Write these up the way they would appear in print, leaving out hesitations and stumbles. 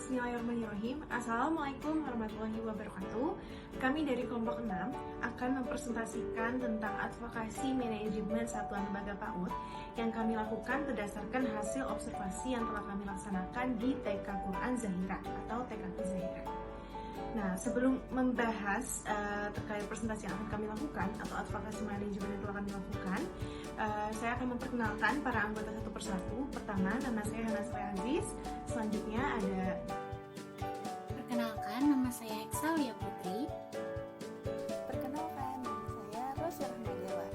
Bismillahirrahmanirrahim. Assalamualaikum warahmatullahi wabarakatuh. Kami dari kelompok 6 akan mempresentasikan tentang advokasi manajemen satuan lembaga PAUD yang kami lakukan berdasarkan hasil observasi yang telah kami laksanakan di TK Quran Zahira atau TKQ Zahira. Nah, sebelum membahas terkait presentasi yang akan kami lakukan atau advokasi manajemen yang telah kami lakukan, saya akan memperkenalkan para anggota satu persatu. Pertama, nama saya Hana Aziz. Selanjutnya ada... Perkenalkan, nama saya Exalia Putri. Perkenalkan, nama saya Rosi Rahmadewa.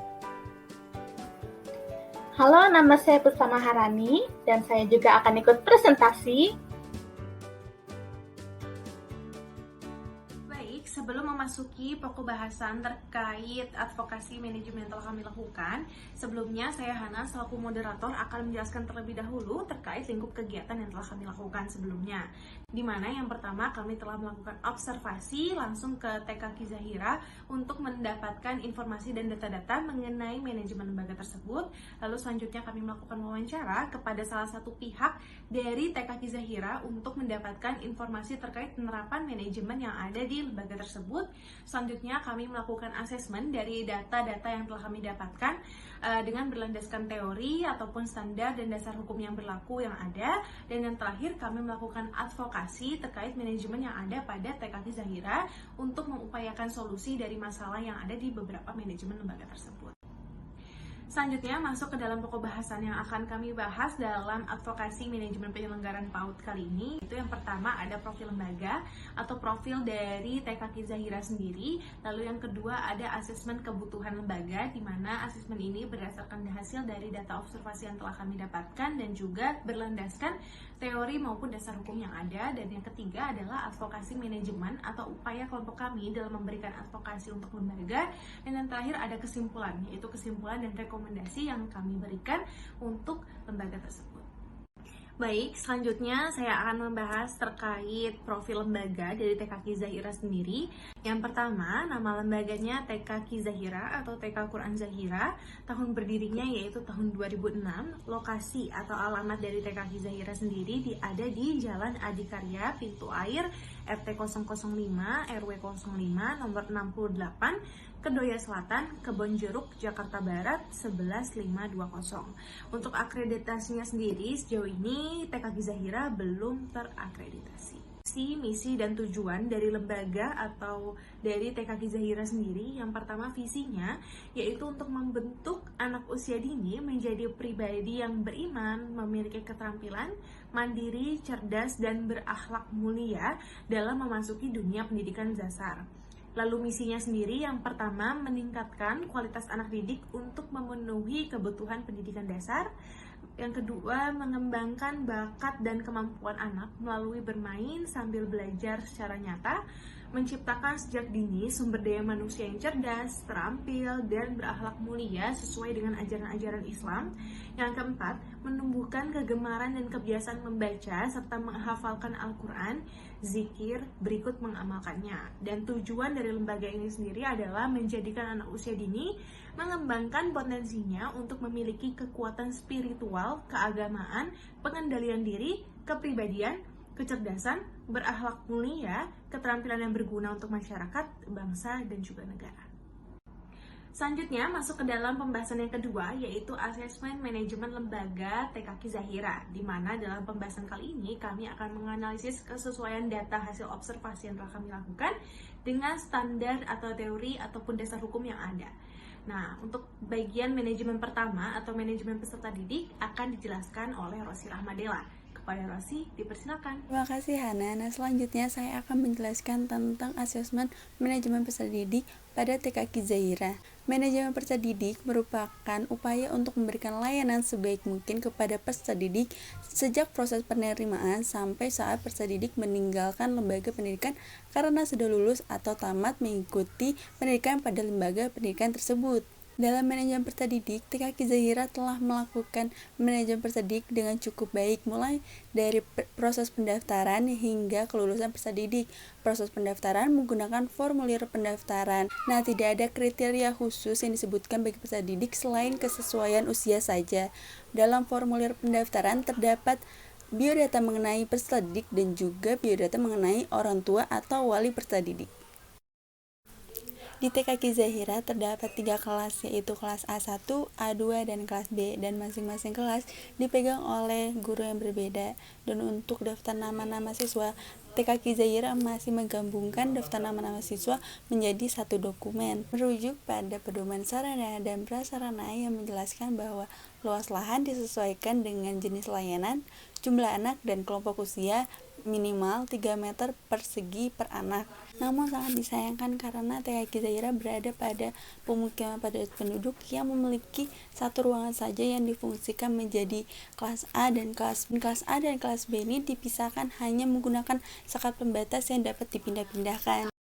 Halo, nama saya Puspa Maharani dan saya juga akan ikut presentasi. Baik, sebelum memasuki pokok bahasan terkait advokasi manajemen yang telah kami lakukan, sebelumnya saya Hana selaku moderator akan menjelaskan terlebih dahulu terkait lingkup kegiatan yang telah kami lakukan sebelumnya. Di mana yang pertama kami telah melakukan observasi langsung ke TKQ Zahira untuk mendapatkan informasi dan data-data mengenai manajemen lembaga tersebut. Lalu selanjutnya kami melakukan wawancara kepada salah satu pihak dari TKQ Zahira untuk mendapatkan informasi terkait penerapan manajemen yang ada di lembaga tersebut. Selanjutnya kami melakukan asesmen dari data-data yang telah kami dapatkan dengan berlandaskan teori ataupun standar dan dasar hukum yang berlaku yang ada. Dan yang terakhir kami melakukan advokasi terkait manajemen yang ada pada TKQ Zahira untuk mengupayakan solusi dari masalah yang ada di beberapa manajemen lembaga tersebut. Selanjutnya masuk ke dalam pokok bahasan yang akan kami bahas dalam advokasi manajemen penyelenggaraan PAUD kali ini. Itu yang pertama ada profil lembaga atau profil dari TKQ Zahira sendiri. Lalu yang kedua ada asesmen kebutuhan lembaga, di mana asesmen ini berdasarkan hasil dari data observasi yang telah kami dapatkan dan juga berlandaskan teori maupun dasar hukum yang ada. Dan yang ketiga adalah advokasi manajemen atau upaya kelompok kami dalam memberikan advokasi untuk lembaga. Dan yang terakhir ada kesimpulan, yaitu kesimpulan dan rekomendasi yang kami berikan untuk lembaga tersebut. Baik, selanjutnya saya akan membahas terkait profil lembaga dari TKQ Zahira sendiri. Yang pertama, nama lembaganya TKQ Zahira atau TK Quran Zahira. Tahun berdirinya yaitu tahun 2006. Lokasi atau alamat dari TKQ Zahira sendiri ada di Jalan Adikarya, Pintu Air, RT 005, RW 05, nomor 68, Kedoya Selatan, Kebonjeruk, Jakarta Barat 11520. Untuk akreditasinya sendiri sejauh ini TKQ Zahira belum terakreditasi. Misi dan tujuan dari lembaga atau dari TKQ Zahira sendiri, yang pertama visinya yaitu untuk membentuk anak usia dini menjadi pribadi yang beriman, memiliki keterampilan, mandiri, cerdas, dan berakhlak mulia dalam memasuki dunia pendidikan dasar. Lalu misinya sendiri yang pertama meningkatkan kualitas anak didik untuk memenuhi kebutuhan pendidikan dasar. Yang kedua mengembangkan bakat dan kemampuan anak melalui bermain sambil belajar secara nyata, menciptakan sejak dini sumber daya manusia yang cerdas, terampil, dan berakhlak mulia sesuai dengan ajaran-ajaran Islam. Yang keempat, menumbuhkan kegemaran dan kebiasaan membaca serta menghafalkan Al-Quran, zikir, berikut mengamalkannya. Dan tujuan dari lembaga ini sendiri adalah menjadikan anak usia dini mengembangkan potensinya untuk memiliki kekuatan spiritual, keagamaan, pengendalian diri, kepribadian, kecerdasan, berakhlak mulia, keterampilan yang berguna untuk masyarakat, bangsa, dan juga negara. Selanjutnya masuk ke dalam pembahasan yang kedua, yaitu asesmen manajemen lembaga TKQ Zahira, di mana dalam pembahasan kali ini kami akan menganalisis kesesuaian data hasil observasi yang telah kami lakukan dengan standar atau teori ataupun dasar hukum yang ada. Nah, untuk bagian manajemen pertama atau manajemen peserta didik akan dijelaskan oleh Rosi Rahmadewa. Kepada Rosi, dipersilakan. Terima kasih Hana. Nah, selanjutnya saya akan menjelaskan tentang asesmen manajemen peserta didik pada TKQ Zahira. Manajemen peserta didik merupakan upaya untuk memberikan layanan sebaik mungkin kepada peserta didik sejak proses penerimaan sampai saat peserta didik meninggalkan lembaga pendidikan karena sudah lulus atau tamat mengikuti pendidikan pada lembaga pendidikan tersebut. Dalam manajemen peserta didik, TKQ Zahira telah melakukan manajemen peserta didik dengan cukup baik, mulai dari proses pendaftaran hingga kelulusan peserta didik. Proses pendaftaran menggunakan formulir pendaftaran. Nah, tidak ada kriteria khusus yang disebutkan bagi peserta didik selain kesesuaian usia saja. Dalam formulir pendaftaran terdapat biodata mengenai peserta didik, dan juga biodata mengenai orang tua atau wali peserta didik. Di TK Ki Zahira terdapat 3 kelas, yaitu kelas A1, A2, dan kelas B, dan masing-masing kelas dipegang oleh guru yang berbeda. Dan untuk daftar nama-nama siswa, TK Ki Zahira masih menggabungkan daftar nama-nama siswa menjadi satu dokumen, merujuk pada pedoman sarana dan prasarana yang menjelaskan bahwa luas lahan disesuaikan dengan jenis layanan, jumlah anak, dan kelompok usia minimal 3 meter persegi per anak. Namun sangat disayangkan karena TK Ki Zahira berada pada pemukiman padat penduduk yang memiliki satu ruangan saja yang difungsikan menjadi kelas A dan kelas B. Kelas A dan kelas B ini dipisahkan hanya menggunakan sekat pembatas yang dapat dipindah-pindahkan.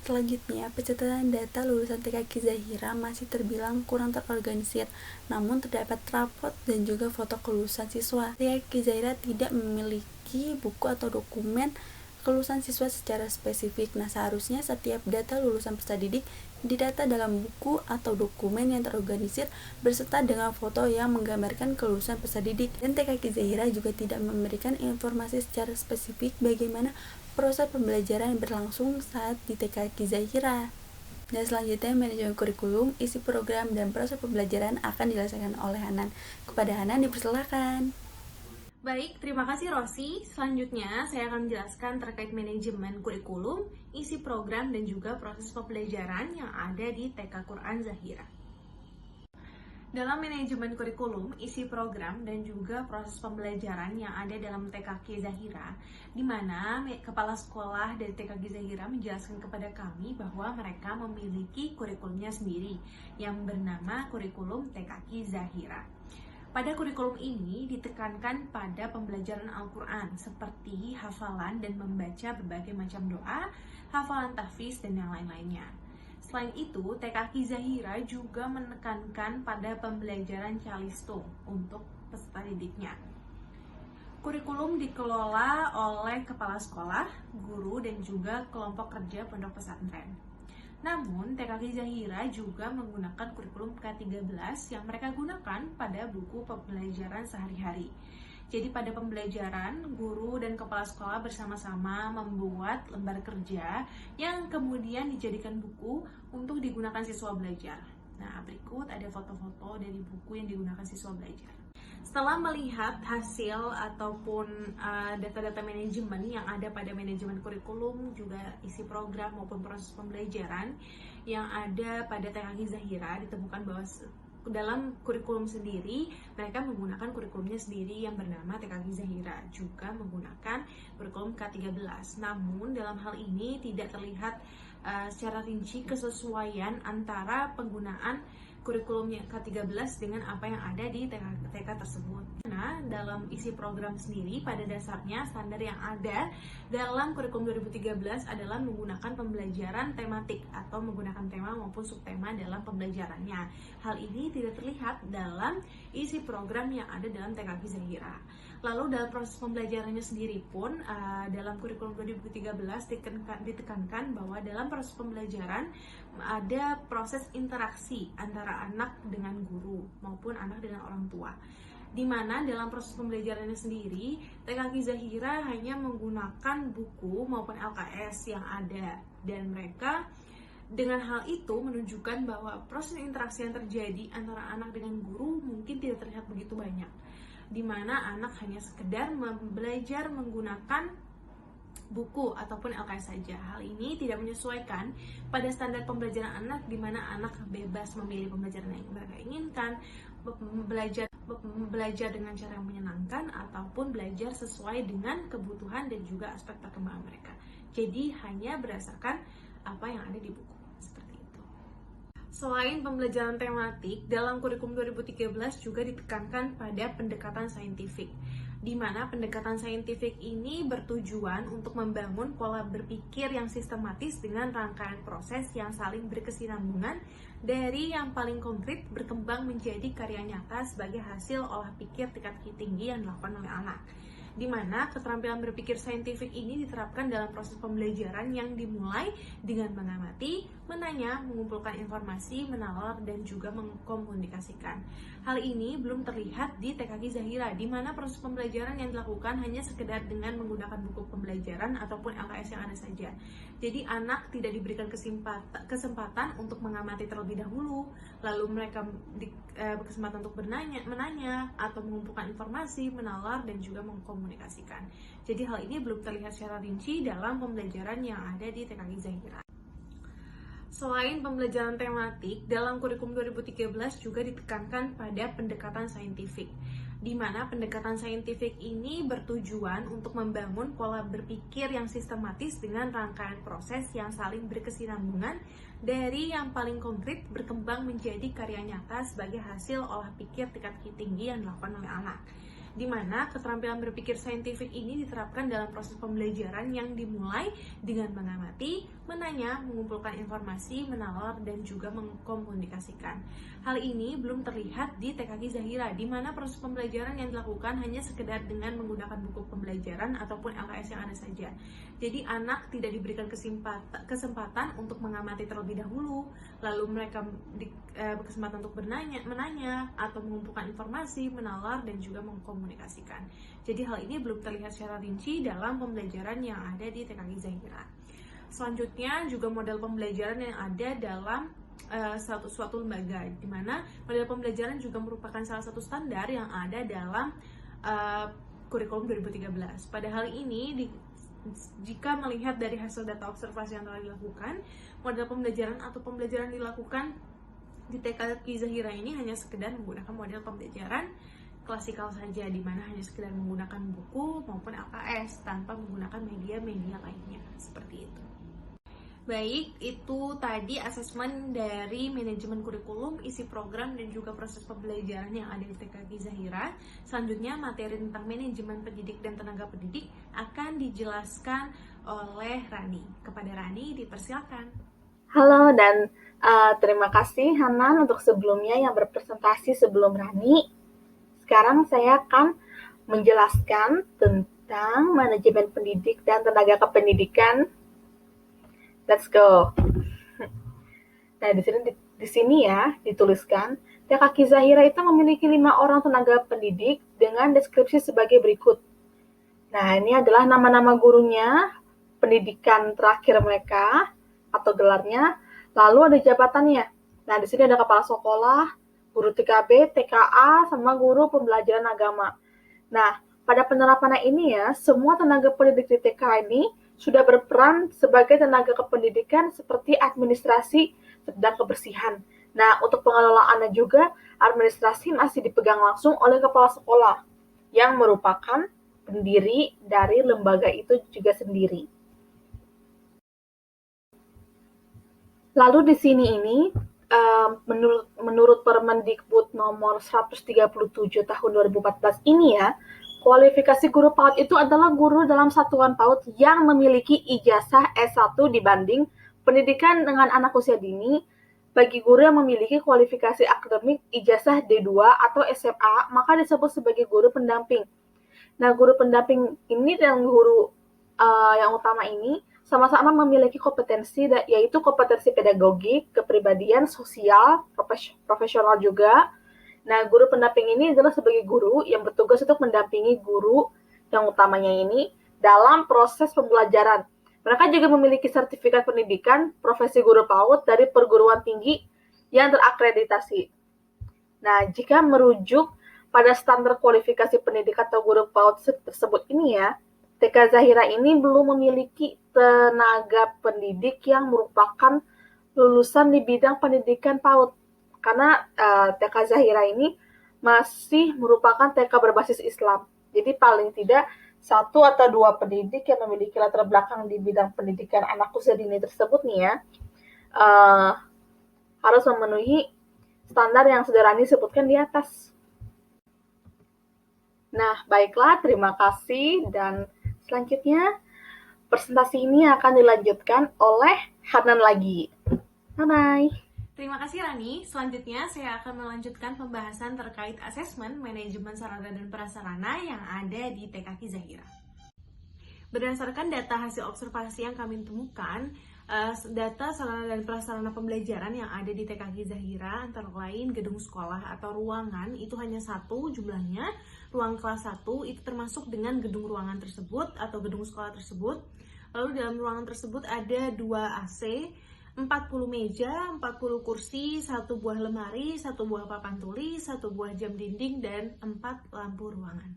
Selanjutnya, pencatatan data lulusan TK Ki Zahira masih terbilang kurang terorganisir, namun terdapat rapot dan juga foto kelulusan siswa. TK Ki Zahira tidak memiliki buku atau dokumen kelulusan siswa secara spesifik. Nah, seharusnya setiap data lulusan peserta didik didata dalam buku atau dokumen yang terorganisir berserta dengan foto yang menggambarkan kelulusan peserta didik. Dan TK Ki Zahira juga tidak memberikan informasi secara spesifik bagaimana proses pembelajaran yang berlangsung saat di TK Ki Zahira. Dan selanjutnya, manajemen kurikulum, isi program, dan proses pembelajaran akan dilaksanakan oleh Hanan. Kepada Hanan dipersilakan. Baik, terima kasih Rosi. Selanjutnya, saya akan menjelaskan terkait manajemen kurikulum, isi program, dan juga proses pembelajaran yang ada di TK Quran Zahira. Dalam manajemen kurikulum, isi program, dan juga proses pembelajaran yang ada dalam TK Ki Zahira, di mana kepala sekolah dari TK Ki Zahira menjelaskan kepada kami bahwa mereka memiliki kurikulumnya sendiri yang bernama kurikulum TK Ki Zahira. Pada kurikulum ini ditekankan pada pembelajaran Al-Quran seperti hafalan dan membaca berbagai macam doa, hafalan tahfiz, dan yang lain-lainnya. Selain itu, TK Ki Zahira juga menekankan pada pembelajaran calistung untuk peserta didiknya. Kurikulum dikelola oleh kepala sekolah, guru, dan juga kelompok kerja pondok pesantren. Namun, TK Ki Zahira juga menggunakan kurikulum K13 yang mereka gunakan pada buku pembelajaran sehari-hari. Jadi pada pembelajaran, guru dan kepala sekolah bersama-sama membuat lembar kerja yang kemudian dijadikan buku untuk digunakan siswa belajar. Nah, berikut ada foto-foto dari buku yang digunakan siswa belajar. Setelah melihat hasil ataupun data-data manajemen yang ada pada manajemen kurikulum, juga isi program maupun proses pembelajaran yang ada pada TK Ki Zahira, ditemukan bahwa dalam kurikulum sendiri mereka menggunakan kurikulumnya sendiri yang bernama TK Ki Zahira, juga menggunakan kurikulum K13. Namun dalam hal ini tidak terlihat secara rinci kesesuaian antara penggunaan kurikulumnya K13 dengan apa yang ada di TK tersebut. Nah, dalam isi program sendiri pada dasarnya standar yang ada dalam kurikulum 2013 adalah menggunakan pembelajaran tematik atau menggunakan tema maupun subtema dalam pembelajarannya. Hal ini tidak terlihat dalam isi program yang ada dalam TK Ki Zahira. Lalu dalam proses pembelajarannya sendiri pun dalam kurikulum 2013 ditekankan bahwa dalam proses pembelajaran ada proses interaksi antara anak dengan guru maupun anak dengan orang tua, di mana dalam proses pembelajarannya sendiri TK Ki Zahira hanya menggunakan buku maupun LKS yang ada, dan mereka dengan hal itu menunjukkan bahwa proses interaksi yang terjadi antara anak dengan guru mungkin tidak terlihat begitu banyak, di mana anak hanya sekedar belajar menggunakan buku ataupun LKS saja. Hal ini tidak menyesuaikan pada standar pembelajaran anak, di mana anak bebas memilih pembelajaran yang mereka inginkan, belajar dengan cara yang menyenangkan ataupun belajar sesuai dengan kebutuhan dan juga aspek perkembangan mereka. Jadi hanya berdasarkan apa yang ada di buku. Seperti itu. Selain pembelajaran tematik, dalam kurikulum 2013 juga ditekankan pada pendekatan saintifik, di mana pendekatan saintifik ini bertujuan untuk membangun pola berpikir yang sistematis dengan rangkaian proses yang saling berkesinambungan dari yang paling konkret berkembang menjadi karya nyata sebagai hasil olah pikir tingkat tinggi yang dilakukan oleh anak. di mana keterampilan berpikir saintifik ini diterapkan dalam proses pembelajaran yang dimulai dengan mengamati, menanya, mengumpulkan informasi, menalar, dan juga mengkomunikasikan. Hal ini belum terlihat di TKQ Zahira, di mana proses pembelajaran yang dilakukan hanya sekedar dengan menggunakan buku pembelajaran ataupun LKS yang ada saja. Jadi anak tidak diberikan kesempatan untuk mengamati terlebih dahulu, lalu mereka berkesempatan untuk menanya atau mengumpulkan informasi, menalar, dan juga mengkomunikasikan. Jadi hal ini belum terlihat secara rinci dalam pembelajaran yang ada di TKQ Zahira. Selain pembelajaran tematik, dalam kurikulum 2013 juga ditekankan pada pendekatan saintifik, di mana pendekatan saintifik ini bertujuan untuk membangun pola berpikir yang sistematis dengan rangkaian proses yang saling berkesinambungan dari yang paling konkret berkembang menjadi karya nyata sebagai hasil olah pikir tingkat tinggi yang dilakukan oleh anak, di mana keterampilan berpikir saintifik ini diterapkan dalam proses pembelajaran yang dimulai dengan mengamati, menanya, mengumpulkan informasi, menalar, dan juga mengkomunikasikan. Hal ini belum terlihat di TKQ Zahira, di mana proses pembelajaran yang dilakukan hanya sekedar dengan menggunakan buku pembelajaran ataupun LKS yang ada saja. Jadi anak tidak diberikan kesempatan untuk mengamati terlebih dahulu, lalu mereka berkesempatan untuk menanya atau mengumpulkan informasi, menalar, dan juga mengkomunikasikan. Jadi hal ini belum terlihat secara rinci dalam pembelajaran yang ada di TKQ Zahira. Selanjutnya juga model pembelajaran yang ada dalam suatu lembaga, di mana model pembelajaran juga merupakan salah satu standar yang ada dalam kurikulum 2013. Pada hal ini, jika melihat dari hasil data observasi yang telah dilakukan, model pembelajaran atau pembelajaran dilakukan di TKQ Zahira ini hanya sekedar menggunakan model pembelajaran klasikal saja, di mana hanya sekedar menggunakan buku maupun LKS tanpa menggunakan media-media lainnya, seperti itu. Baik, itu tadi asesmen dari manajemen kurikulum, isi program, dan juga proses pembelajaran yang ada di TKQ Zahira. Selanjutnya, materi tentang manajemen pendidik dan tenaga pendidik akan dijelaskan oleh Rani. Kepada Rani, dipersilakan. Halo dan terima kasih Hanan untuk sebelumnya yang berpresentasi sebelum Rani. Sekarang saya akan menjelaskan tentang manajemen pendidik dan tenaga kependidikan. Let's go. Nah, di sini ya dituliskan TKQ Zahira itu memiliki 5 orang tenaga pendidik dengan deskripsi sebagai berikut. Nah, ini adalah nama-nama gurunya, pendidikan terakhir mereka atau gelarnya, lalu ada jabatannya. Nah, di sini ada kepala sekolah, guru TKB, TKA, sama guru pembelajaran agama. Nah, pada penerapannya ini ya, semua tenaga pendidik di TK ini sudah berperan sebagai tenaga kependidikan seperti administrasi dan kebersihan. Nah, untuk pengelolaannya juga, administrasi masih dipegang langsung oleh kepala sekolah yang merupakan pendiri dari lembaga itu juga sendiri. Lalu di sini ini, menurut Permendikbud nomor 137 tahun 2014 ini ya, kualifikasi guru PAUD itu adalah guru dalam satuan PAUD yang memiliki ijazah S1 dibanding pendidikan dengan anak usia dini. Bagi guru yang memiliki kualifikasi akademik ijazah D2 atau SMA, maka disebut sebagai guru pendamping. Nah, guru pendamping ini dan guru yang utama ini sama-sama memiliki kompetensi, yaitu kompetensi pedagogik, kepribadian, sosial, profesional juga. Nah, guru pendamping ini adalah sebagai guru yang bertugas untuk mendampingi guru yang utamanya ini dalam proses pembelajaran. Mereka juga memiliki sertifikat pendidikan profesi guru PAUD dari perguruan tinggi yang terakreditasi. Nah, jika merujuk pada standar kualifikasi pendidik atau guru PAUD tersebut ini ya, TK Zahira ini belum memiliki tenaga pendidik yang merupakan lulusan di bidang pendidikan PAUD. Karena TK Zahira ini masih merupakan TK berbasis Islam. Jadi paling tidak 1 atau 2 pendidik yang memiliki latar belakang di bidang pendidikan anak usia dini tersebut nih ya, harus memenuhi standar yang sudah Rani sebutkan di atas. Nah, baiklah, terima kasih. Dan selanjutnya, presentasi ini akan dilanjutkan oleh Hanan lagi. Bye-bye. Terima kasih Rani. Selanjutnya saya akan melanjutkan pembahasan terkait asesmen manajemen sarana dan prasarana yang ada di TKK Zahira. Berdasarkan data hasil observasi yang kami temukan, data sarana dan prasarana pembelajaran yang ada di TKK Zahira antara lain gedung sekolah atau ruangan itu hanya satu jumlahnya, ruang kelas 1 itu termasuk dengan gedung ruangan tersebut atau gedung sekolah tersebut. Lalu dalam ruangan tersebut ada 2 AC, 40 meja, 40 kursi, 1 buah lemari, 1 buah papan tulis, 1 buah jam dinding, dan 4 lampu ruangan.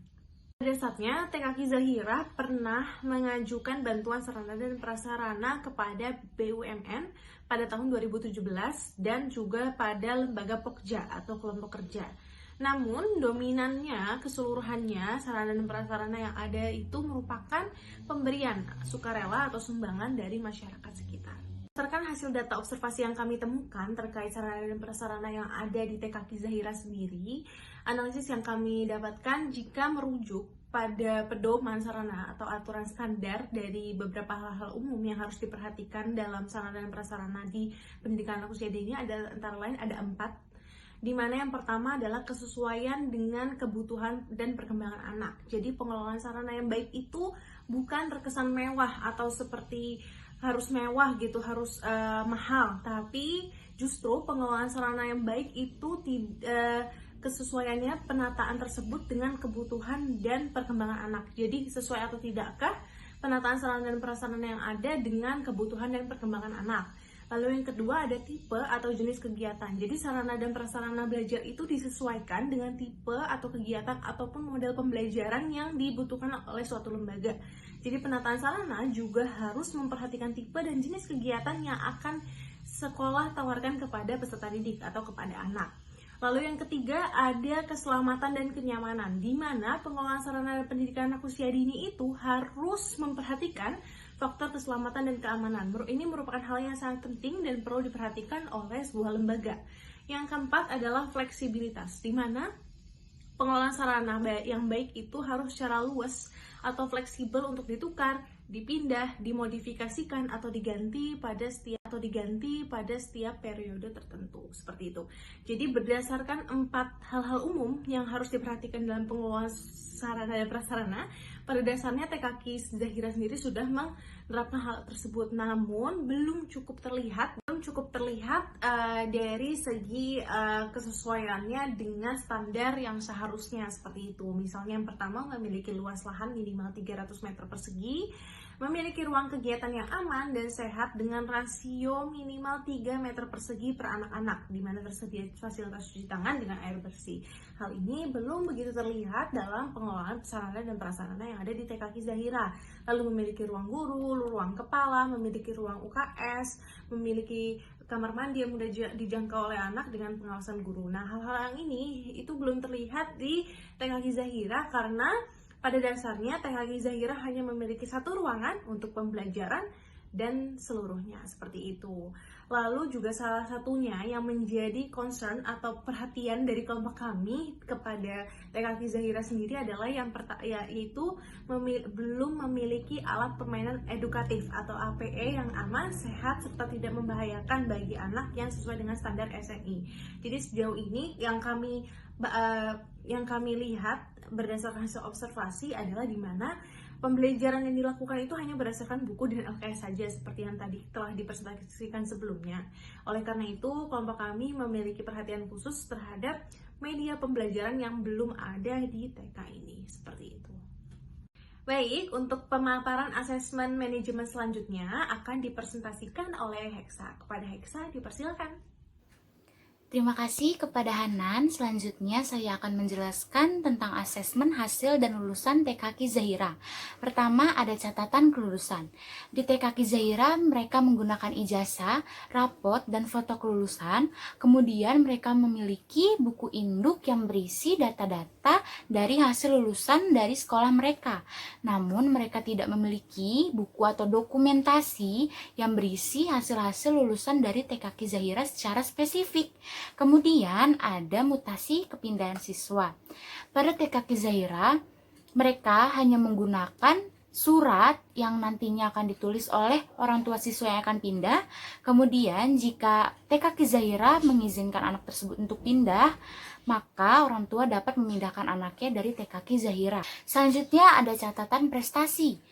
Pada dasarnya, TKK Zahira pernah mengajukan bantuan sarana dan prasarana kepada BUMN pada tahun 2017 dan juga pada lembaga Pokja atau kelompok kerja. Namun, dominannya, keseluruhannya, sarana dan prasarana yang ada itu merupakan pemberian sukarela atau sumbangan dari masyarakat sekitar. Berdasarkan hasil data observasi yang kami temukan terkait sarana dan prasarana yang ada di TKK Zahira sendiri, analisis yang kami dapatkan jika merujuk pada pedoman sarana atau aturan standar dari beberapa hal-hal umum yang harus diperhatikan dalam sarana dan prasarana di pendidikan anak usia dini ada antara lain ada 4, di mana yang pertama adalah kesesuaian dengan kebutuhan dan perkembangan anak. Jadi pengelolaan sarana yang baik itu bukan terkesan mewah atau seperti harus mewah gitu, harus mahal, tapi justru pengelolaan sarana yang baik itu kesesuaiannya penataan tersebut dengan kebutuhan dan perkembangan anak. Jadi sesuai atau tidakkah penataan sarana dan prasarana yang ada dengan kebutuhan dan perkembangan anak. Lalu yang kedua ada tipe atau jenis kegiatan. Jadi sarana dan prasarana belajar itu disesuaikan dengan tipe atau kegiatan ataupun model pembelajaran yang dibutuhkan oleh suatu lembaga. Jadi penataan sarana juga harus memperhatikan tipe dan jenis kegiatan yang akan sekolah tawarkan kepada peserta didik atau kepada anak. Lalu yang ketiga ada keselamatan dan kenyamanan, di mana pengelolaan sarana dan pendidikan anak usia dini itu harus memperhatikan faktor keselamatan dan keamanan. Ini merupakan hal yang sangat penting dan perlu diperhatikan oleh sebuah lembaga. Yang keempat adalah fleksibilitas, di mana pengelolaan sarana yang baik itu harus secara luas atau fleksibel untuk ditukar, dipindah, dimodifikasikan atau diganti pada setiap periode tertentu, seperti itu. Jadi berdasarkan 4 hal-hal umum yang harus diperhatikan dalam pengelolaan sarana dan prasarana, pada dasarnya TKK Zahira sendiri sudah menerapkan hal tersebut, namun belum cukup terlihat dari segi kesesuaiannya dengan standar yang seharusnya seperti itu. Misalnya yang pertama memiliki luas lahan minimal 300 meter persegi, memiliki ruang kegiatan yang aman dan sehat dengan rasio minimal 3 meter persegi per anak-anak, di mana tersedia fasilitas cuci tangan dengan air bersih. Hal ini belum begitu terlihat dalam pengelolaan sarana dan prasarana yang ada di TKK Zahira. Lalu memiliki ruang guru, ruang kepala, memiliki ruang UKS, memiliki kamar mandi yang mudah dijangkau oleh anak dengan pengawasan guru. Nah, hal-hal yang ini itu belum terlihat di TKK Zahira karena pada dasarnya TKK Zahira hanya memiliki 1 ruangan untuk pembelajaran dan seluruhnya seperti itu. Lalu juga salah satunya yang menjadi concern atau perhatian dari kelompok kami kepada TKK Zahira sendiri adalah yaitu belum memiliki alat permainan edukatif atau APE yang aman, sehat, serta tidak membahayakan bagi anak yang sesuai dengan standar SNI. Jadi sejauh ini yang kami lihat berdasarkan hasil observasi adalah di mana pembelajaran yang dilakukan itu hanya berdasarkan buku dan LKS saja seperti yang tadi telah dipresentasikan sebelumnya. Oleh karena itu, kelompok kami memiliki perhatian khusus terhadap media pembelajaran yang belum ada di TK ini, seperti itu. Baik, untuk pemaparan asesmen manajemen selanjutnya akan dipresentasikan oleh Hexa. Kepada Hexa, dipersilakan. Terima kasih kepada Hanan. Selanjutnya saya akan menjelaskan tentang asesmen hasil dan lulusan TKK Zahira. Pertama ada catatan kelulusan. Di TKK Zahira mereka menggunakan ijazah, rapot, dan foto kelulusan. Kemudian mereka memiliki buku induk yang berisi data-data dari hasil lulusan dari sekolah mereka. Namun mereka tidak memiliki buku atau dokumentasi yang berisi hasil-hasil lulusan dari TKK Zahira secara spesifik. Kemudian ada mutasi kepindahan siswa. Pada TKK Zahira, mereka hanya menggunakan surat yang nantinya akan ditulis oleh orang tua siswa yang akan pindah. Kemudian jika TK Ki Zahira mengizinkan anak tersebut untuk pindah, maka orang tua dapat memindahkan anaknya dari TK Ki Zahira. Selanjutnya ada catatan prestasi.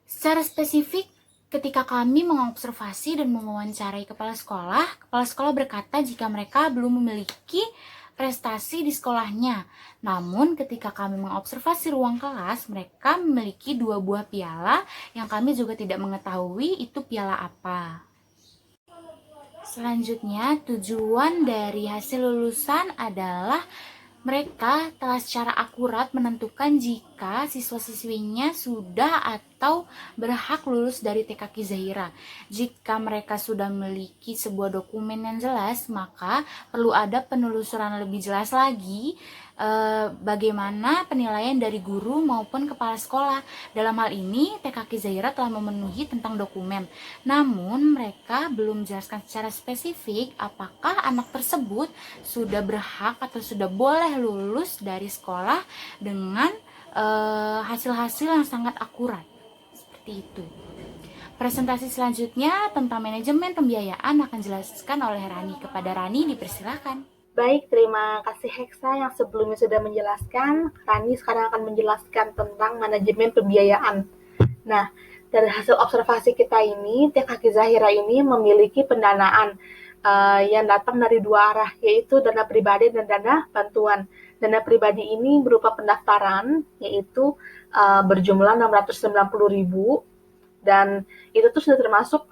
Secara spesifik, ketika kami mengobservasi dan mewawancarai kepala sekolah berkata jika mereka belum memiliki prestasi di sekolahnya. Namun ketika kami mengobservasi ruang kelas, mereka memiliki 2 buah piala yang kami juga tidak mengetahui itu piala apa. Selanjutnya, tujuan dari hasil lulusan adalah mereka telah secara akurat menentukan jika siswa-siswinya sudah atau berhak lulus dari TK Ki Zahira. Jika mereka sudah memiliki sebuah dokumen yang jelas, maka perlu ada penelusuran lebih jelas lagi bagaimana penilaian dari guru maupun kepala sekolah. Dalam hal ini, TK Ki Zahira telah memenuhi tentang dokumen. Namun, mereka belum menjelaskan secara spesifik apakah anak tersebut sudah berhak atau sudah boleh lulus dari sekolah dengan hasil-hasil yang sangat akurat. Seperti itu. Presentasi selanjutnya tentang manajemen pembiayaan akan dijelaskan oleh Rani. Kepada Rani, dipersilakan. Baik, terima kasih Hexa yang sebelumnya sudah menjelaskan. Rani sekarang akan menjelaskan tentang manajemen pembiayaan. Nah, dari hasil observasi kita ini, TK Ki Zahira ini memiliki pendanaan yang datang dari 2 arah, yaitu dana pribadi dan dana bantuan. Dana pribadi ini berupa pendaftaran, yaitu berjumlah 690.000, dan itu tuh sudah termasuk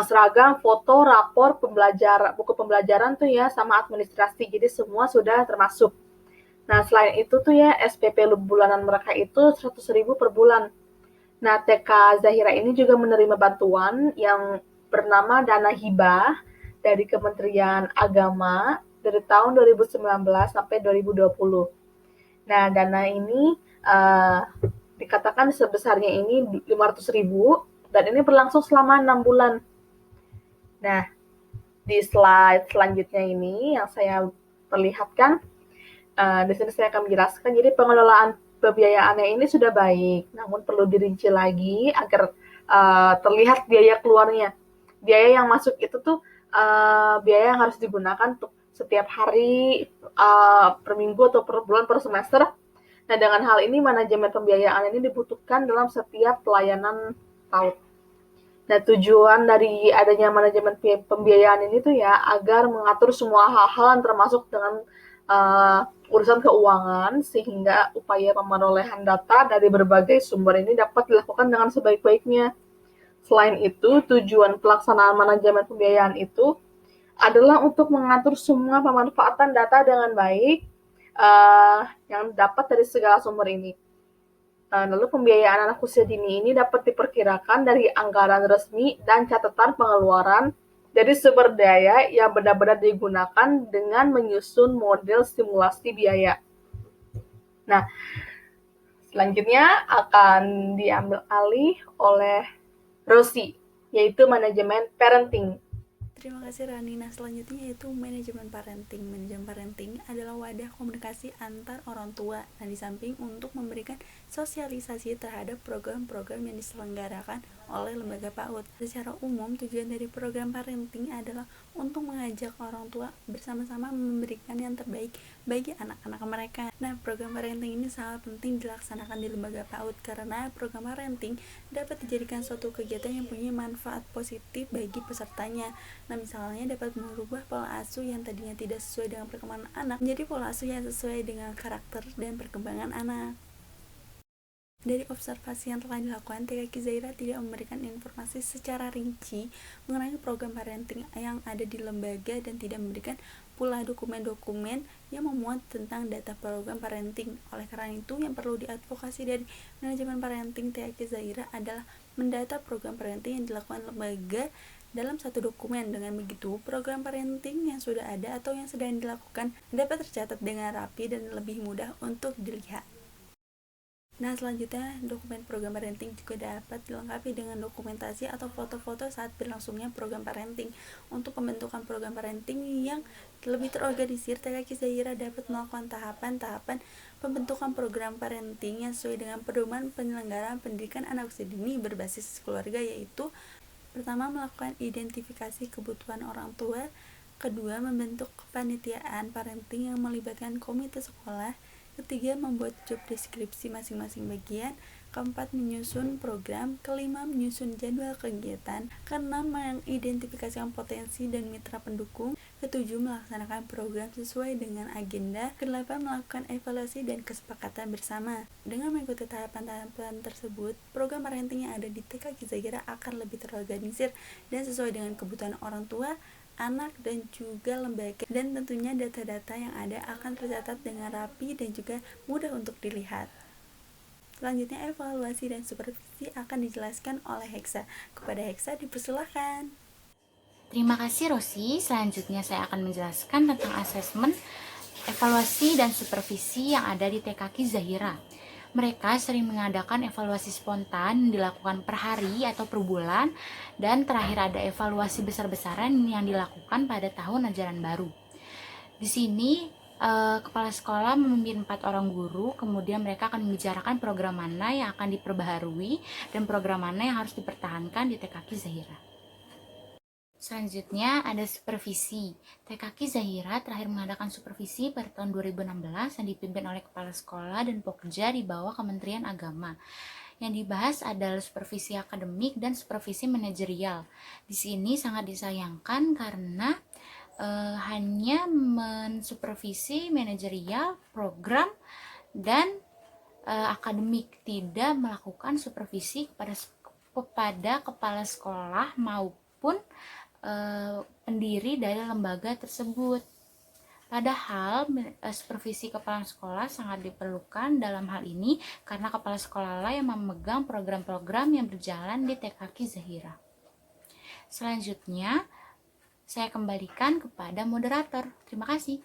seragam, foto, rapor, buku pembelajaran tuh ya, sama administrasi. Jadi semua sudah termasuk. Nah, selain itu tuh ya, SPP bulanan mereka itu 100.000 per bulan. Nah, TK Zahira ini juga menerima bantuan yang bernama dana hibah dari Kementerian Agama dari tahun 2019 sampai 2020. Nah, dana ini dikatakan sebesarnya ini 500.000 dan ini berlangsung selama 6 bulan. Nah, di slide selanjutnya ini yang saya perlihatkan, di sini saya akan menjelaskan, jadi pengelolaan pembiayaannya ini sudah baik, namun perlu dirinci lagi agar terlihat biaya keluarnya. Biaya yang masuk itu tuh biaya yang harus digunakan untuk setiap hari, per minggu atau per bulan, per semester. Nah, dengan hal ini manajemen pembiayaan ini dibutuhkan dalam setiap pelayanan PAUD. Nah, tujuan dari adanya manajemen pembiayaan ini tuh ya agar mengatur semua hal-hal yang termasuk dengan urusan keuangan, sehingga upaya pemerolehan data dari berbagai sumber ini dapat dilakukan dengan sebaik-baiknya. Selain itu, tujuan pelaksanaan manajemen pembiayaan itu adalah untuk mengatur semua pemanfaatan data dengan baik yang dapat dari segala sumber ini. Lalu pembiayaan anak usia dini ini dapat diperkirakan dari anggaran resmi dan catatan pengeluaran dari sumber daya yang benar-benar digunakan dengan menyusun model simulasi biaya. Nah, selanjutnya akan diambil alih oleh Rosi, yaitu manajemen parenting. Terima kasih Rani. Nah, selanjutnya yaitu manajemen parenting. Manajemen parenting adalah wadah komunikasi antar orang tua. Nah, di samping untuk memberikan sosialisasi terhadap program-program yang diselenggarakan oleh lembaga PAUD. Secara umum, tujuan dari program parenting adalah untuk mengajak orang tua bersama-sama memberikan yang terbaik bagi anak-anak mereka. Nah, program parenting ini sangat penting dilaksanakan di lembaga PAUD karena program parenting dapat dijadikan suatu kegiatan yang punya manfaat positif bagi pesertanya. Nah, misalnya dapat merubah pola asuh yang tadinya tidak sesuai dengan perkembangan anak menjadi pola asuh yang sesuai dengan karakter dan perkembangan anak. Dari observasi yang telah dilakukan, TK Ki Zahira tidak memberikan informasi secara rinci mengenai program parenting yang ada di lembaga dan tidak memberikan pula dokumen-dokumen yang memuat tentang data program parenting. Oleh karena itu, yang perlu diadvokasi dari manajemen parenting TK Ki Zahira adalah mendata program parenting yang dilakukan lembaga dalam satu dokumen. Dengan begitu, program parenting yang sudah ada atau yang sedang dilakukan dapat tercatat dengan rapi dan lebih mudah untuk dilihat. Nah, selanjutnya dokumen program parenting juga dapat dilengkapi dengan dokumentasi atau foto-foto saat berlangsungnya program parenting. Untuk pembentukan program parenting yang lebih terorganisir, TKK Zahira dapat melakukan tahapan-tahapan pembentukan program parenting yang sesuai dengan pedoman penyelenggaraan pendidikan anak usia dini berbasis keluarga, yaitu pertama, melakukan identifikasi kebutuhan orang tua, kedua, membentuk kepanitiaan parenting yang melibatkan komite sekolah, ketiga, membuat job deskripsi masing-masing bagian, keempat, menyusun program, kelima, menyusun jadwal kegiatan, keenam, mengidentifikasikan potensi dan mitra pendukung, ketujuh, melaksanakan program sesuai dengan agenda, kedelapan, melakukan evaluasi dan kesepakatan bersama. Dengan mengikuti tahapan-tahapan tersebut, program parenting yang ada di TKK Zahira akan lebih terorganisir dan sesuai dengan kebutuhan orang tua, anak, dan juga lembaga, dan tentunya data-data yang ada akan tercatat dengan rapi dan juga mudah untuk dilihat. Selanjutnya, evaluasi dan supervisi akan dijelaskan oleh Hexa. Kepada Hexa dipersilahkan. Terima kasih Rosi. Selanjutnya saya akan menjelaskan tentang asesmen, evaluasi, dan supervisi yang ada di TKK Zahira. Mereka sering mengadakan evaluasi spontan yang dilakukan per hari atau per bulan, dan terakhir ada evaluasi besar-besaran yang dilakukan pada tahun ajaran baru. Di sini kepala sekolah memimpin 4 orang guru, kemudian mereka akan membicarakan program mana yang akan diperbaharui dan program mana yang harus dipertahankan di TKK Zahira. Selanjutnya ada supervisi. TKK Zahira terakhir mengadakan supervisi pada tahun 2016 yang dipimpin oleh kepala sekolah dan Pokja di bawah Kementerian Agama. Yang dibahas adalah supervisi akademik dan supervisi manajerial. Di sini sangat disayangkan karena hanya mensupervisi manajerial, program, dan akademik, tidak melakukan supervisi kepada kepala sekolah maupun pendiri dari lembaga tersebut. Padahal supervisi kepala sekolah sangat diperlukan dalam hal ini karena kepala sekolah lah yang memegang program-program yang berjalan di TKK Zahira. Selanjutnya saya kembalikan kepada moderator. Terima kasih.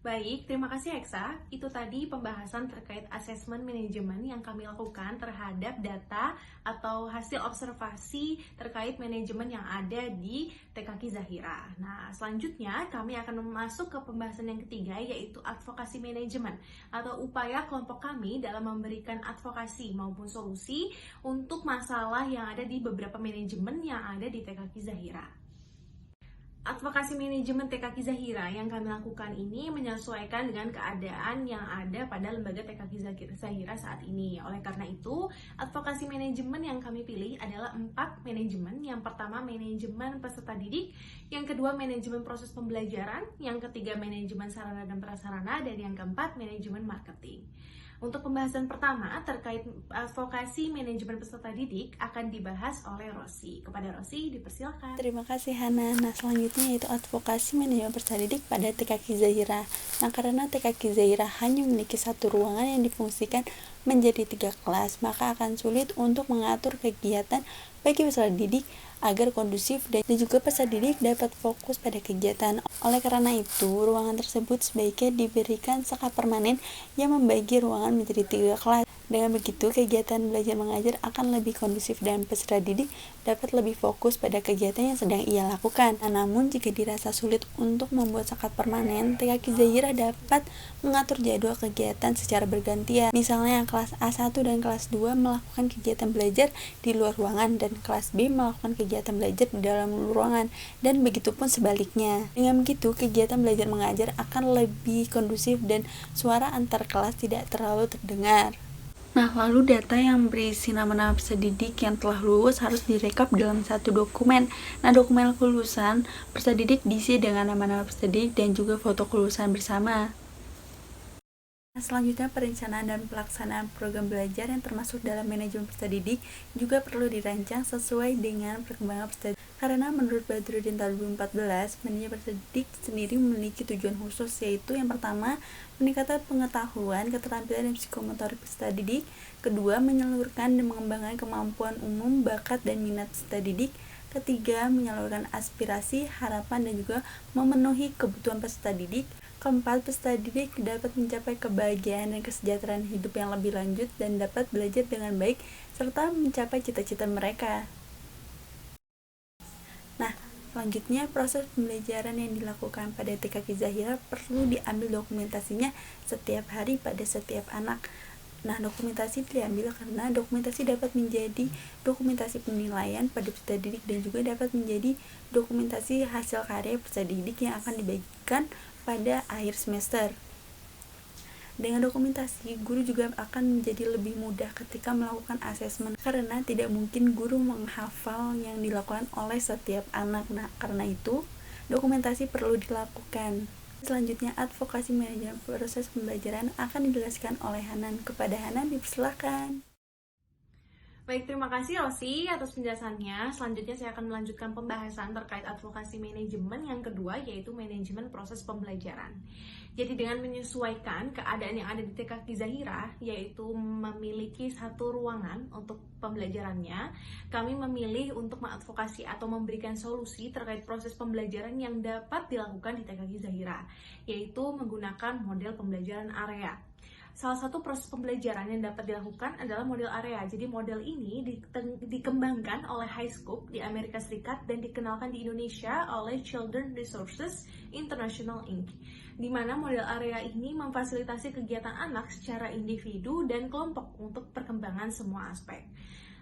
Baik, terima kasih Hexa. Itu tadi pembahasan terkait asesmen manajemen yang kami lakukan terhadap data atau hasil observasi terkait manajemen yang ada di TKK Zahira. Nah, selanjutnya kami akan masuk ke pembahasan yang ketiga, yaitu advokasi manajemen atau upaya kelompok kami dalam memberikan advokasi maupun solusi untuk masalah yang ada di beberapa manajemen yang ada di TKK Zahira. Advokasi manajemen TKK Zahira yang kami lakukan ini menyesuaikan dengan keadaan yang ada pada lembaga TKK Zahira saat ini. Oleh karena itu, advokasi manajemen yang kami pilih adalah 4 manajemen. Yang pertama, manajemen peserta didik. Yang kedua, manajemen proses pembelajaran. Yang ketiga, manajemen sarana dan prasarana. Dan yang keempat, manajemen marketing. Untuk pembahasan pertama terkait advokasi manajemen peserta didik akan dibahas oleh Rosi. Kepada Rosi, dipersilakan. Terima kasih Hana. Nah, selanjutnya yaitu advokasi manajemen peserta didik pada TKK Zahira. Nah, karena TKK Zahira hanya memiliki satu ruangan yang difungsikan menjadi 3 kelas, maka akan sulit untuk mengatur kegiatan bagi peserta didik agar kondusif dan juga peserta didik dapat fokus pada kegiatan. Oleh karena itu, ruangan tersebut sebaiknya diberikan sekat permanen yang membagi ruangan menjadi 3 kelas. Dengan begitu, kegiatan belajar mengajar akan lebih kondusif dan peserta didik dapat lebih fokus pada kegiatan yang sedang ia lakukan. Nah, namun jika dirasa sulit untuk membuat sekat permanen, TKK Zahira dapat mengatur jadwal kegiatan secara bergantian. Misalnya kelas A1 dan kelas 2 melakukan kegiatan belajar di luar ruangan dan kelas B melakukan kegiatan belajar di dalam ruangan, dan begitupun sebaliknya. Dengan begitu, kegiatan belajar mengajar akan lebih kondusif dan suara antar kelas tidak terlalu terdengar. Nah, lalu data yang berisi nama-nama peserta didik yang telah lulus harus direkap dalam satu dokumen. Nah, dokumen kelulusan peserta didik diisi dengan nama-nama peserta didik dan juga foto kelulusan bersama. Selanjutnya, perencanaan dan pelaksanaan program belajar yang termasuk dalam manajemen peserta didik juga perlu dirancang sesuai dengan perkembangan peserta didik. Karena menurut Badrudin tahun 2014, manajemen peserta didik sendiri memiliki tujuan khusus, yaitu yang pertama, meningkatkan pengetahuan, keterampilan, dan psikomotorik peserta didik. Kedua, menyalurkan dan mengembangkan kemampuan umum, bakat, dan minat peserta didik. Ketiga, menyalurkan aspirasi, harapan, dan juga memenuhi kebutuhan peserta didik. keempat, peserta didik dapat mencapai kebahagiaan dan kesejahteraan hidup yang lebih lanjut dan dapat belajar dengan baik serta mencapai cita-cita mereka. Nah, selanjutnya proses pembelajaran yang dilakukan pada TKQ Zahira perlu diambil dokumentasinya setiap hari pada setiap anak. Nah, dokumentasi diambil karena dokumentasi dapat menjadi dokumentasi penilaian pada peserta didik dan juga dapat menjadi dokumentasi hasil karya peserta didik yang akan dibagikan pada akhir semester. Dengan dokumentasi, guru juga akan menjadi lebih mudah ketika melakukan asesmen karena tidak mungkin guru menghafal yang dilakukan oleh setiap anak. Nah, karena itu dokumentasi perlu dilakukan. Selanjutnya, advokasi manajemen proses pembelajaran akan dijelaskan oleh Hanan. Kepada Hanan dipersilakan. Baik, terima kasih Rosi atas penjelasannya. Selanjutnya saya akan melanjutkan pembahasan terkait advokasi manajemen yang kedua, yaitu manajemen proses pembelajaran. Jadi dengan menyesuaikan keadaan yang ada di TKQ Zahira, yaitu memiliki satu ruangan untuk pembelajarannya, kami memilih untuk mengadvokasi atau memberikan solusi terkait proses pembelajaran yang dapat dilakukan di TKQ Zahira, yaitu menggunakan model pembelajaran area. Salah satu proses pembelajaran yang dapat dilakukan adalah model area. Jadi model ini dikembangkan oleh HighScope di Amerika Serikat dan dikenalkan di Indonesia oleh Children Resources International Inc. Di mana model area ini memfasilitasi kegiatan anak secara individu dan kelompok untuk perkembangan semua aspek.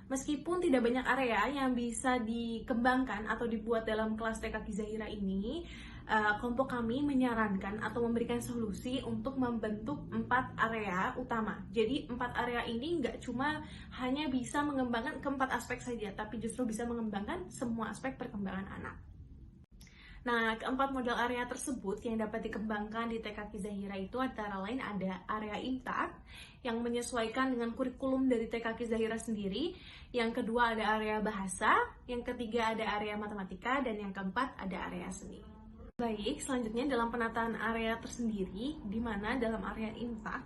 Meskipun tidak banyak area yang bisa dikembangkan atau dibuat dalam kelas TKQ Zahira ini, kelompok kami menyarankan atau memberikan solusi untuk membentuk 4 area utama. Jadi 4 area ini nggak cuma hanya bisa mengembangkan keempat aspek saja, tapi justru bisa mengembangkan semua aspek perkembangan anak. Nah, keempat model area tersebut yang dapat dikembangkan di TKQ Zahira itu antara lain ada area imtak yang menyesuaikan dengan kurikulum dari TKQ Zahira sendiri, yang kedua ada area bahasa, yang ketiga ada area matematika, dan yang keempat ada area seni. Baik, selanjutnya dalam penataan area tersendiri, di mana dalam area imtak,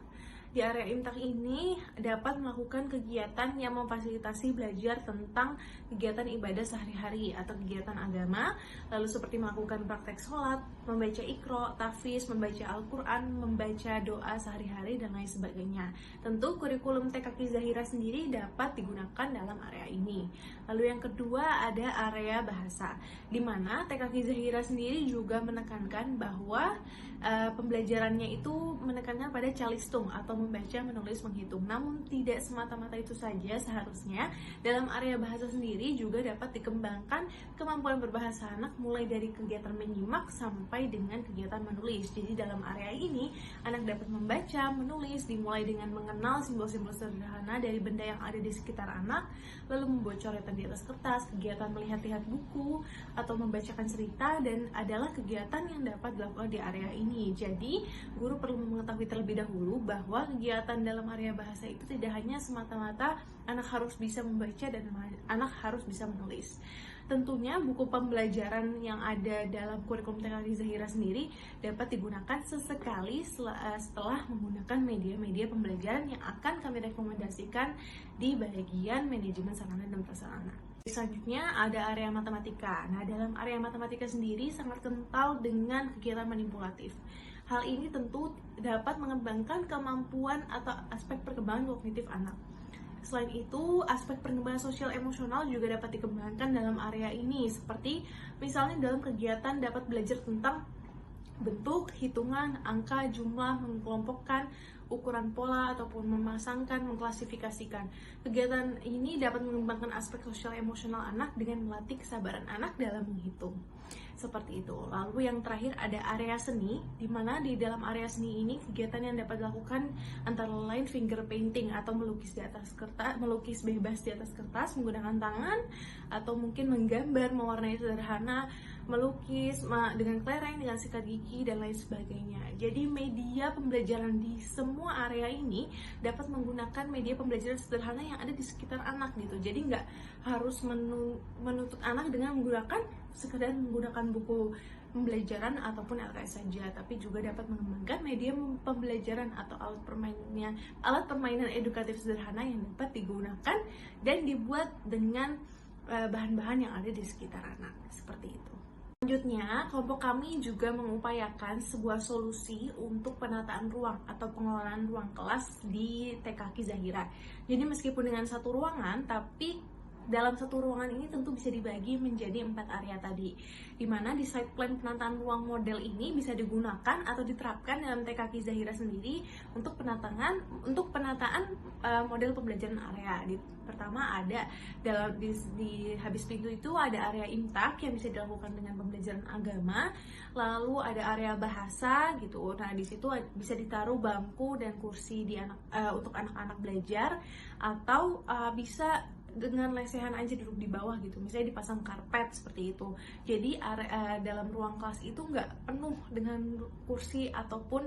di area imtak ini dapat melakukan kegiatan yang memfasilitasi belajar tentang kegiatan ibadah sehari-hari atau kegiatan agama, lalu seperti melakukan praktek sholat, membaca Iqra, tahfiz, membaca Al-Quran, membaca doa sehari-hari, dan lain sebagainya. Tentu kurikulum TKQ Zahira sendiri dapat digunakan dalam area ini. Lalu yang kedua ada area bahasa, di mana TKQ Zahira sendiri juga menekankan bahwa pembelajarannya itu menekankan pada calistung atau membaca, menulis, menghitung. Namun tidak semata-mata itu saja, seharusnya dalam area bahasa sendiri juga dapat dikembangkan kemampuan berbahasa anak mulai dari kegiatan menyimak sampai dengan kegiatan menulis. Jadi dalam area ini anak dapat membaca, menulis, dimulai dengan mengenal simbol-simbol sederhana dari benda yang ada di sekitar anak, lalu membuat coretan di atas kertas, kegiatan melihat-lihat buku atau membacakan cerita, dan adalah kegiatan yang dapat dilakukan di area ini. Jadi guru perlu mengetahui terlebih dahulu bahwa kegiatan dalam area bahasa itu tidak hanya semata-mata anak harus bisa membaca dan anak harus bisa menulis. Tentunya buku pembelajaran yang ada dalam kurikulum TKQ Zahira sendiri dapat digunakan sesekali setelah menggunakan media-media pembelajaran yang akan kami rekomendasikan di bagian manajemen sarana dan prasarana. Selanjutnya ada area matematika. Nah, dalam area matematika sendiri sangat kental dengan kegiatan manipulatif. Hal ini tentu dapat mengembangkan kemampuan atau aspek perkembangan kognitif anak. Selain itu, aspek perkembangan sosial emosional juga dapat dikembangkan dalam area ini, seperti misalnya dalam kegiatan dapat belajar tentang bentuk, hitungan, angka, jumlah, mengelompokkan, ukuran pola, ataupun memasangkan, mengklasifikasikan. Kegiatan ini dapat mengembangkan aspek sosial emosional anak dengan melatih kesabaran anak dalam menghitung. Seperti itu. Lalu yang terakhir ada area seni, di mana di dalam area seni ini kegiatan yang dapat dilakukan antara lain finger painting atau melukis di atas kertas, melukis bebas di atas kertas menggunakan tangan, atau mungkin menggambar, mewarnai sederhana, melukis dengan kelereng, dengan sikat gigi, dan lain sebagainya. Jadi media pembelajaran di semua area ini dapat menggunakan media pembelajaran sederhana yang ada di sekitar anak gitu. Jadi nggak harus menuntut anak dengan sekedar menggunakan buku pembelajaran ataupun LKS saja, tapi juga dapat mengembangkan media pembelajaran atau alat permainan edukatif sederhana yang dapat digunakan dan dibuat dengan bahan-bahan yang ada di sekitar anak, seperti itu. Selanjutnya, kelompok kami juga mengupayakan sebuah solusi untuk penataan ruang atau pengelolaan ruang kelas di TKK Zahira. Jadi meskipun dengan satu ruangan, tapi dalam satu ruangan ini tentu bisa dibagi menjadi 4 area tadi, di mana di site plan penataan ruang model ini bisa digunakan atau diterapkan dalam TKK Zahira sendiri untuk penataan model pembelajaran area. Pertama ada di habis pintu itu ada area imtak yang bisa dilakukan dengan pembelajaran agama, lalu ada area bahasa gitu. Nah di situ bisa ditaruh bangku dan kursi untuk anak-anak belajar, atau bisa dengan lesehan aja duduk di bawah gitu, misalnya dipasang karpet seperti itu. Jadi dalam ruang kelas itu nggak penuh dengan kursi ataupun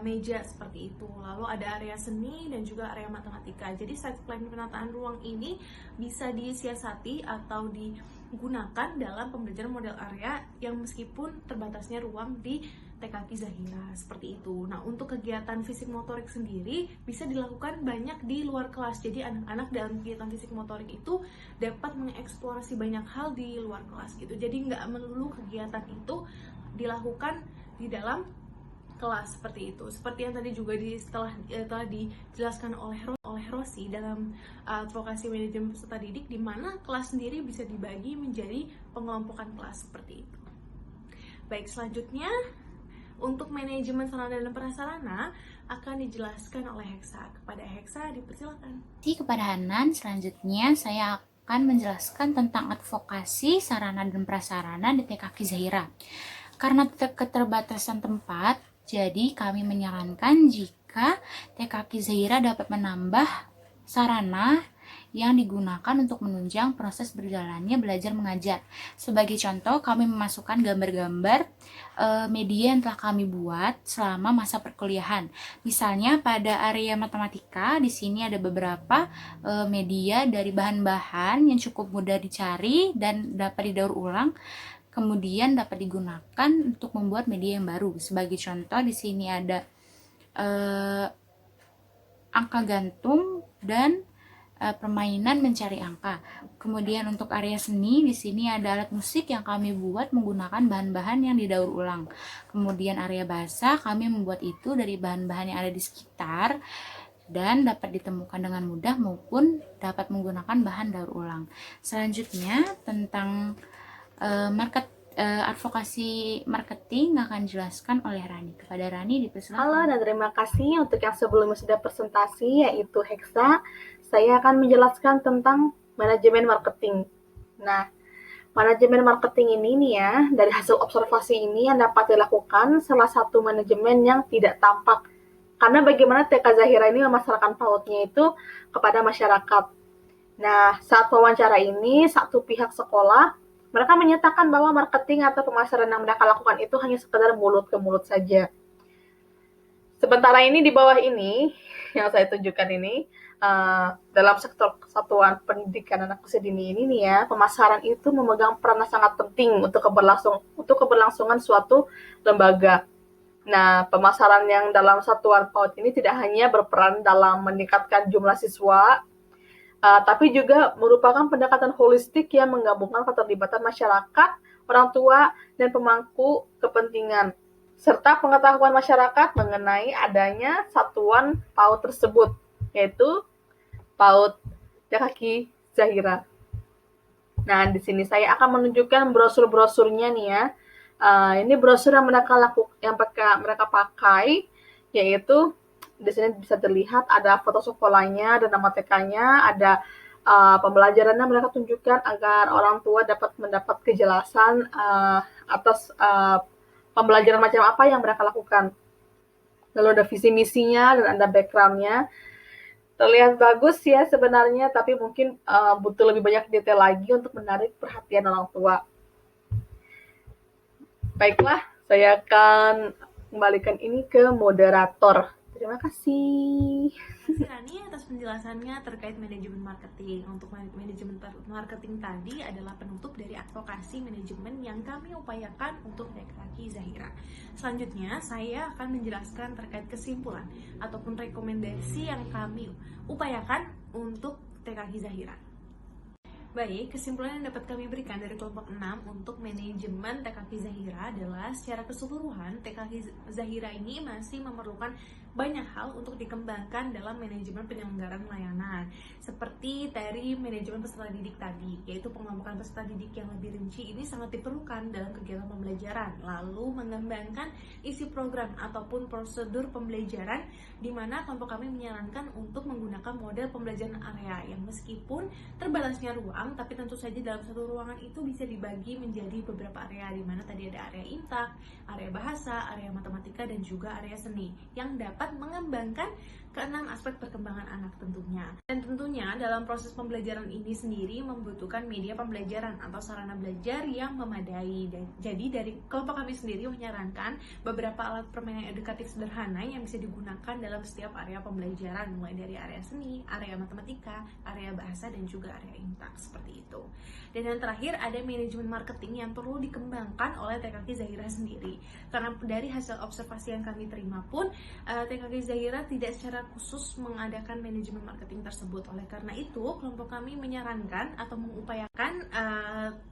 meja seperti itu. Lalu ada area seni dan juga area matematika. Jadi site plan penataan ruang ini bisa disiasati atau digunakan dalam pembelajaran model area yang meskipun terbatasnya ruang di TKK Zahira seperti itu. Nah, untuk kegiatan fisik motorik sendiri bisa dilakukan banyak di luar kelas. Jadi anak-anak dalam kegiatan fisik motorik itu dapat mengeksplorasi banyak hal di luar kelas gitu. Jadi nggak melulu kegiatan itu dilakukan di dalam kelas seperti itu. Seperti yang tadi juga telah dijelaskan oleh Rosi dalam advokasi manajemen peserta didik, di mana kelas sendiri bisa dibagi menjadi pengelompokan kelas seperti itu. Baik, selanjutnya untuk manajemen sarana dan prasarana akan dijelaskan oleh Hexa. Kepada Hexa dipersilakan. Kepada Hanan, selanjutnya saya akan menjelaskan tentang advokasi sarana dan prasarana di TKK Zahira. Karena keterbatasan tempat, jadi kami menyarankan jika TKK Zahira dapat menambah sarana yang digunakan untuk menunjang proses berjalannya belajar mengajar. Sebagai contoh, kami memasukkan gambar-gambar media yang telah kami buat selama masa perkuliahan. Misalnya pada area matematika, di sini ada beberapa media dari bahan-bahan yang cukup mudah dicari dan dapat didaur ulang, kemudian dapat digunakan untuk membuat media yang baru. Sebagai contoh, di sini ada angka gantung dan permainan mencari angka. Kemudian untuk area seni, di sini ada alat musik yang kami buat menggunakan bahan-bahan yang didaur ulang. Kemudian area bahasa, kami membuat itu dari bahan-bahan yang ada di sekitar dan dapat ditemukan dengan mudah maupun dapat menggunakan bahan daur ulang. Selanjutnya tentang advokasi marketing akan dijelaskan oleh Rani. Kepada Rani dipersilakan. Halo dan terima kasih untuk yang sebelumnya sudah presentasi, yaitu Hexa. Saya akan menjelaskan tentang manajemen marketing. Nah, manajemen marketing ini nih ya, dari hasil observasi ini yang dapat dilakukan salah satu manajemen yang tidak tampak. Karena bagaimana TK Zahira ini memasarkan PAUD-nya itu kepada masyarakat. Nah, saat wawancara ini, satu pihak sekolah, mereka menyatakan bahwa marketing atau pemasaran yang mereka lakukan itu hanya sekedar mulut ke mulut saja. Sementara ini di bawah ini, yang saya tunjukkan ini, dalam sektor kesatuan pendidikan anak usia dini ini nih ya, pemasaran itu memegang peran sangat penting untuk keberlangsungan suatu lembaga. Nah, pemasaran yang dalam satuan PAUD ini tidak hanya berperan dalam meningkatkan jumlah siswa, tapi juga merupakan pendekatan holistik yang menggabungkan keterlibatan masyarakat, orang tua, dan pemangku kepentingan, serta pengetahuan masyarakat mengenai adanya satuan PAUD tersebut, yaitu PAUD TKK Zahira. Nah, di sini saya akan menunjukkan brosur-brosurnya nih ya. Ini brosur yang mereka pakai, yaitu di sini bisa terlihat ada foto sekolahnya dan nama TK-nya, ada pembelajaran yang mereka tunjukkan agar orang tua dapat mendapat kejelasan atas pembelajaran macam apa yang mereka lakukan. Lalu ada visi misinya dan ada background-nya. Terlihat bagus ya sebenarnya, tapi mungkin butuh lebih banyak detail lagi untuk menarik perhatian orang tua. Baiklah, saya akan kembalikan ini ke moderator. Terima kasih. Terima kasih Rani atas penjelasannya terkait manajemen marketing. Untuk manajemen marketing tadi adalah penutup dari advokasi manajemen yang kami upayakan untuk TKK Zahira. Selanjutnya, saya akan menjelaskan terkait kesimpulan ataupun rekomendasi yang kami upayakan untuk TKK Zahira. Baik, kesimpulan yang dapat kami berikan dari kelompok 6 untuk manajemen TKK Zahira adalah secara keseluruhan TKK Zahira ini masih memerlukan banyak hal untuk dikembangkan dalam manajemen penyelenggaraan layanan, seperti dari manajemen peserta didik tadi, yaitu pengelompokan peserta didik yang lebih rinci ini sangat diperlukan dalam kegiatan pembelajaran, lalu mengembangkan isi program ataupun prosedur pembelajaran, di mana kelompok kami menyarankan untuk menggunakan model pembelajaran area yang meskipun terbatasnya ruang, tapi tentu saja dalam satu ruangan itu bisa dibagi menjadi beberapa area, di mana tadi ada area imtak, area bahasa, area matematika, dan juga area seni yang dapat mengembangkan keenam aspek perkembangan anak tentunya. Dan tentunya dalam proses pembelajaran ini sendiri membutuhkan media pembelajaran atau sarana belajar yang memadai. Jadi dari kelompok kami sendiri menyarankan beberapa alat permainan edukatif sederhana yang bisa digunakan dalam setiap area pembelajaran, mulai dari area seni, area matematika, area bahasa, dan juga area imtak, seperti itu. Dan yang terakhir ada manajemen marketing yang perlu dikembangkan oleh TKK Zahira sendiri. Karena dari hasil observasi yang kami terima pun TKK Zahira tidak secara khusus mengadakan manajemen marketing tersebut. Oleh karena itu, kelompok kami menyarankan atau mengupayakan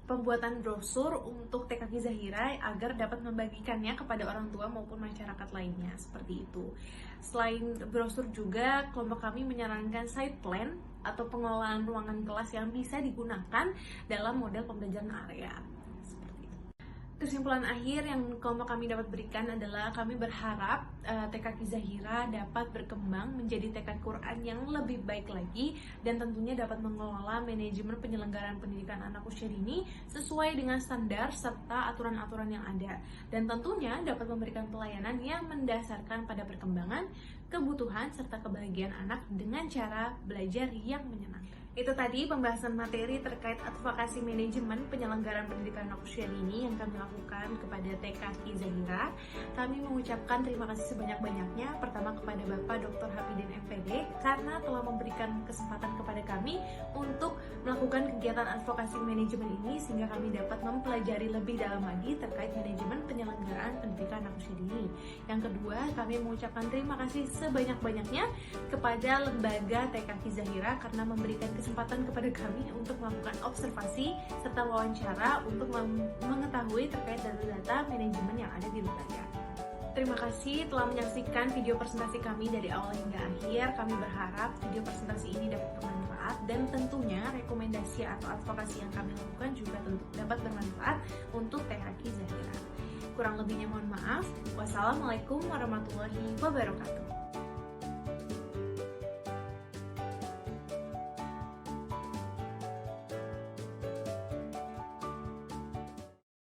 pembuatan brosur untuk TKK Zahira agar dapat membagikannya kepada orang tua maupun masyarakat lainnya, seperti itu. Selain brosur juga, kelompok kami menyarankan site plan atau pengelolaan ruangan kelas yang bisa digunakan dalam model pembelajaran area. Kesimpulan akhir yang kelompok kami dapat berikan adalah kami berharap TKK Zahira dapat berkembang menjadi TK Quran yang lebih baik lagi, dan tentunya dapat mengelola manajemen penyelenggaraan pendidikan anak usia dini sesuai dengan standar serta aturan-aturan yang ada, dan tentunya dapat memberikan pelayanan yang mendasarkan pada perkembangan, kebutuhan, serta kebahagiaan anak dengan cara belajar yang menyenangkan. Itu tadi pembahasan materi terkait advokasi manajemen penyelenggaraan pendidikan anak usia dini yang kami lakukan kepada TKK Zahira. Kami mengucapkan terima kasih sebanyak-banyaknya pertama kepada Bapak Dr. Hafidin MPD karena telah memberikan kesempatan kepada kami untuk melakukan kegiatan advokasi manajemen ini, sehingga kami dapat mempelajari lebih dalam lagi terkait manajemen penyelenggaraan pendidikan anak usia dini. Yang kedua, kami mengucapkan terima kasih sebanyak-banyaknya kepada lembaga TKK Zahira karena memberikan kesempatan kepada kami untuk melakukan observasi serta wawancara untuk mengetahui terkait data-data manajemen yang ada di lembaga. Terima kasih telah menyaksikan video presentasi kami dari awal hingga akhir. Kami berharap video presentasi ini dapat bermanfaat, dan tentunya rekomendasi atau advokasi yang kami lakukan juga dapat bermanfaat untuk TKK Zahira. Kurang lebihnya mohon maaf. Wassalamualaikum warahmatullahi wabarakatuh.